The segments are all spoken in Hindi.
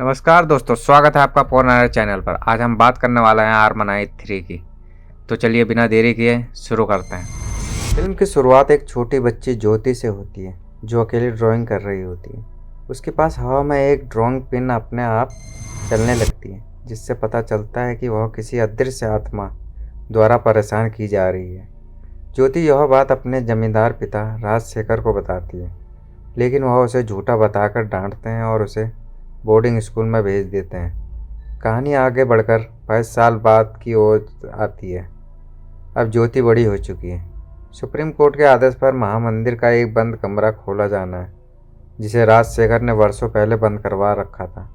नमस्कार दोस्तों, स्वागत है आपका पुराने चैनल पर। आज हम बात करने वाले हैं आर्मनाइट 3 की। तो चलिए बिना देरी किए शुरू करते हैं। फिल्म की शुरुआत एक छोटी बच्ची ज्योति से होती है जो अकेली ड्राइंग कर रही होती है। उसके पास हवा में एक ड्राइंग पिन अपने आप चलने लगती है, जिससे पता चलता है कि वह किसी अदृश्य आत्मा द्वारा परेशान की जा रही है। ज्योति यह बात अपने जमींदार पिता राजशेखर को बताती है, लेकिन वह उसे झूठा बताकर डांटते हैं और उसे बोर्डिंग स्कूल में भेज देते हैं। कहानी आगे बढ़कर 22 साल बाद की ओर आती है। अब ज्योति बड़ी हो चुकी है। सुप्रीम कोर्ट के आदेश पर महामंदिर का एक बंद कमरा खोला जाना है, जिसे राजशेखर ने वर्षों पहले बंद करवा रखा था।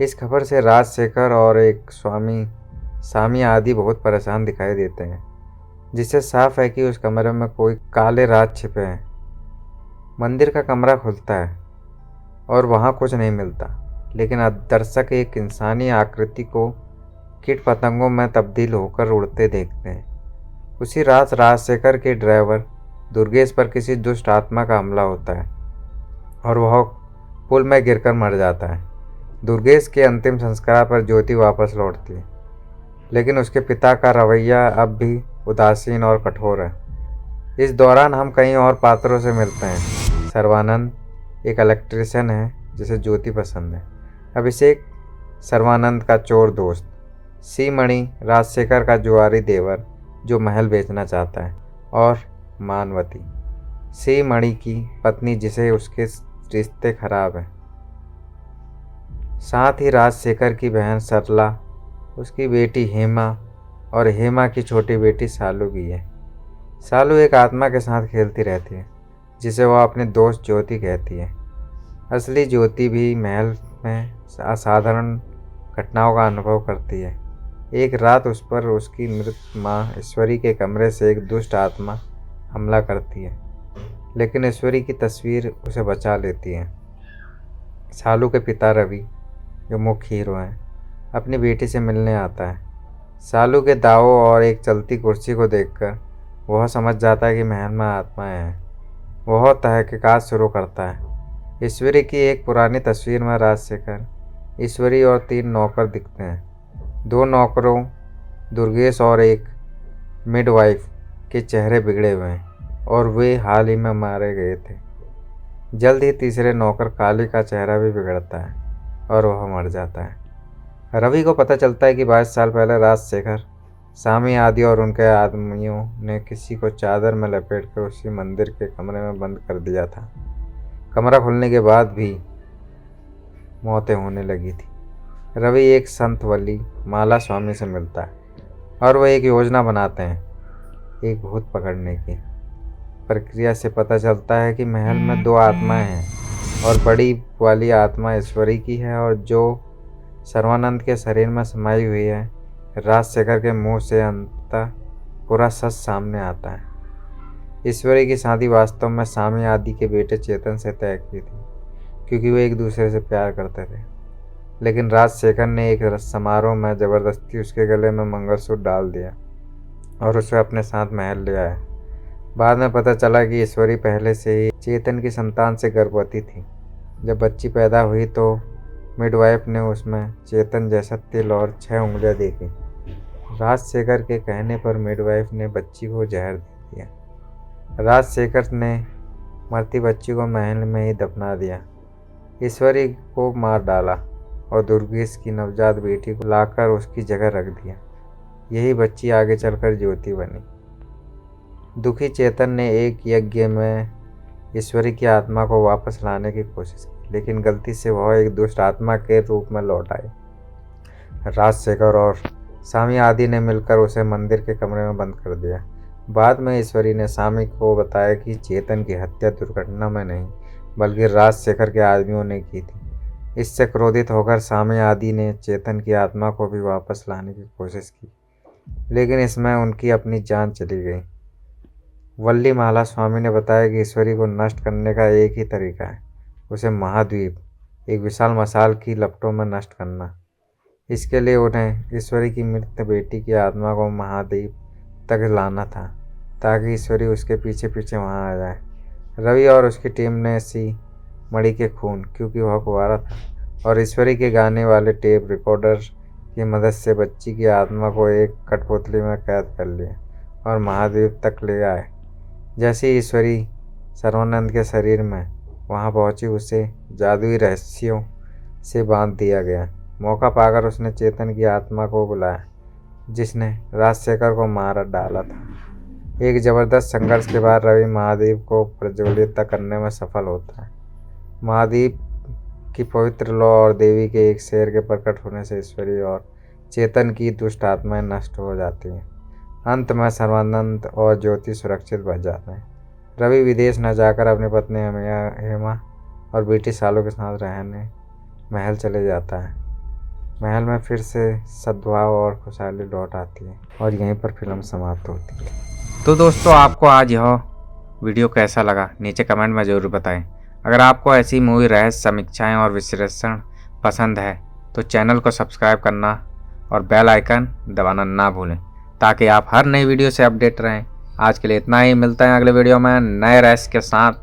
इस खबर से राजशेखर और एक स्वामी सामी आदि बहुत परेशान दिखाई देते हैं, जिससे साफ है कि उस कमरे में कोई काले राज छिपे हैं। मंदिर का कमरा खुलता है और वहाँ कुछ नहीं मिलता, लेकिन दर्शक एक इंसानी आकृति को कीट पतंगों में तब्दील होकर उड़ते देखते हैं। उसी रात राजशेखर के ड्राइवर दुर्गेश पर किसी दुष्ट आत्मा का हमला होता है और वह पुल में गिरकर मर जाता है। दुर्गेश के अंतिम संस्कार पर ज्योति वापस लौटती है, लेकिन उसके पिता का रवैया अब भी उदासीन और कठोर है। इस दौरान हम कई और पात्रों से मिलते हैं। सर्वानंद एक इलेक्ट्रिशियन है जिसे ज्योति पसंद है। अभिषेक सर्वानंद का चोर दोस्त। सी मणि राजशेखर का जुआरी देवर जो महल बेचना चाहता है। और मानवती सी मणि की पत्नी जिसे उसके रिश्ते खराब हैं। साथ ही राजशेखर की बहन सरला, उसकी बेटी हेमा और हेमा की छोटी बेटी सालू भी है। सालू एक आत्मा के साथ खेलती रहती है, जिसे वह अपने दोस्त ज्योति कहती है। असली ज्योति भी महल में असाधारण घटनाओं का अनुभव करती है। एक रात उस पर उसकी मृत माँ ईश्वरी के कमरे से एक दुष्ट आत्मा हमला करती है, लेकिन ईश्वरी की तस्वीर उसे बचा लेती है। सालू के पिता रवि, जो मुख्य हीरो हैं, अपनी बेटी से मिलने आता है। सालू के दावों और एक चलती कुर्सी को देखकर वह समझ जाता है कि महल में आत्माएं हैं। वह तहकीकात शुरू करता है। ईश्वरी की एक पुरानी तस्वीर में राजशेखर, ईश्वरी और 3 नौकर दिखते हैं। 2 नौकरों दुर्गेश और एक मिडवाइफ के चेहरे बिगड़े हुए हैं और वे हाल ही में मारे गए थे। जल्द ही तीसरे नौकर काली का चेहरा भी बिगड़ता है और वह मर जाता है। रवि को पता चलता है कि 22 साल पहले राजशेखर, सामी आदि और उनके आदमियों ने किसी को चादर में लपेटकर उसी मंदिर के कमरे में बंद कर दिया था। कमरा खुलने के बाद भी मौतें होने लगी थी। रवि एक संत वली माला स्वामी से मिलता है और वह एक योजना बनाते हैं एक भूत पकड़ने की। प्रक्रिया से पता चलता है कि महल में 2 आत्माएं हैं और बड़ी वाली आत्मा ईश्वरी की है और जो सर्वानंद के शरीर में समाई हुई है। राजशेखर के मुंह से अंततः पूरा सच सामने आता है। ईश्वरी की शादी वास्तव में सामी आदि के बेटे चेतन से तय की थी, क्योंकि वे एक दूसरे से प्यार करते थे। लेकिन राजशेखर ने एक समारोह में ज़बरदस्ती उसके गले में मंगलसूत्र डाल दिया और उसे अपने साथ महल ले आया। बाद में पता चला कि ईश्वरी पहले से ही चेतन की संतान से गर्भवती थी। जब बच्ची पैदा हुई तो मिडवाइफ ने उसमें चेतन जैसा तिल और 6 उंगलियां देखी। राजशेखर के कहने पर मिडवाइफ ने बच्ची को जहर दे दिया। राजशेखर ने मरती बच्ची को महल में ही दफना दिया। ईश्वरी को मार डाला और दुर्गेश की नवजात बेटी को लाकर उसकी जगह रख दिया। यही बच्ची आगे चलकर ज्योति बनी। दुखी चेतन ने एक यज्ञ में ईश्वरी की आत्मा को वापस लाने की कोशिश की, लेकिन गलती से वह एक दुष्ट आत्मा के रूप में लौट आई। राजशेखर और सामी आदि ने मिलकर उसे मंदिर के कमरे में बंद कर दिया। बाद में ईश्वरी ने सामी को बताया कि चेतन की हत्या दुर्घटना में नहीं, बल्कि राजशेखर के आदमियों ने की थी। इससे क्रोधित होकर सामी आदि ने चेतन की आत्मा को भी वापस लाने की कोशिश की, लेकिन इसमें उनकी अपनी जान चली गई। वल्ली माला स्वामी ने बताया कि ईश्वरी को नष्ट करने का एक ही तरीका है, उसे महाद्वीप, एक विशाल मशाल की लपटों में नष्ट करना। इसके लिए उन्हें ईश्वरी की मृत बेटी की आत्मा को महाद्वीप तक लाना था, ताकि ईश्वरी उसके पीछे पीछे वहां आ जाए। रवि और उसकी टीम ने सी मणि के खून, क्योंकि वह कुंवारा था, और ईश्वरी के गाने वाले टेप रिकॉर्डर की मदद से बच्ची की आत्मा को एक कठपुतली में कैद कर लिया और महाद्वीप तक ले आए। जैसे ही ईश्वरी सर्वानंद के शरीर में वहां पहुंची, उसे जादुई रहस्यों से बांध दिया गया। मौका पाकर उसने चेतन की आत्मा को बुलाया, जिसने राजशेखर को मार डाला था। एक जबरदस्त संघर्ष के बाद रवि महाद्वीप को प्रज्वलित करने में सफल होता है। महाद्वीप की पवित्र लौ और देवी के एक शेर के प्रकट होने से ईश्वरी और चेतन की दुष्ट आत्माएं नष्ट हो जाती हैं। अंत में सर्वानंद और ज्योति सुरक्षित बच जाते हैं। रवि विदेश न जाकर अपनी पत्नी हेमा और बेटी सालू के साथ रहने महल चले जाता है। महल में फिर से सद्भाव और खुशहाली लौट आती है और यहीं पर फिल्म समाप्त होती है। तो दोस्तों, आपको आज यह वीडियो कैसा लगा नीचे कमेंट में ज़रूर बताएं। अगर आपको ऐसी मूवी रहस्य समीक्षाएं और विश्लेषण पसंद है तो चैनल को सब्सक्राइब करना और बेल आइकन दबाना ना भूलें, ताकि आप हर नई वीडियो से अपडेट रहें। आज के लिए इतना ही, मिलते हैं अगले वीडियो में नए रहस्य के साथ।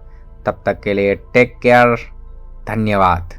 तब तक के लिए टेक केयर, धन्यवाद।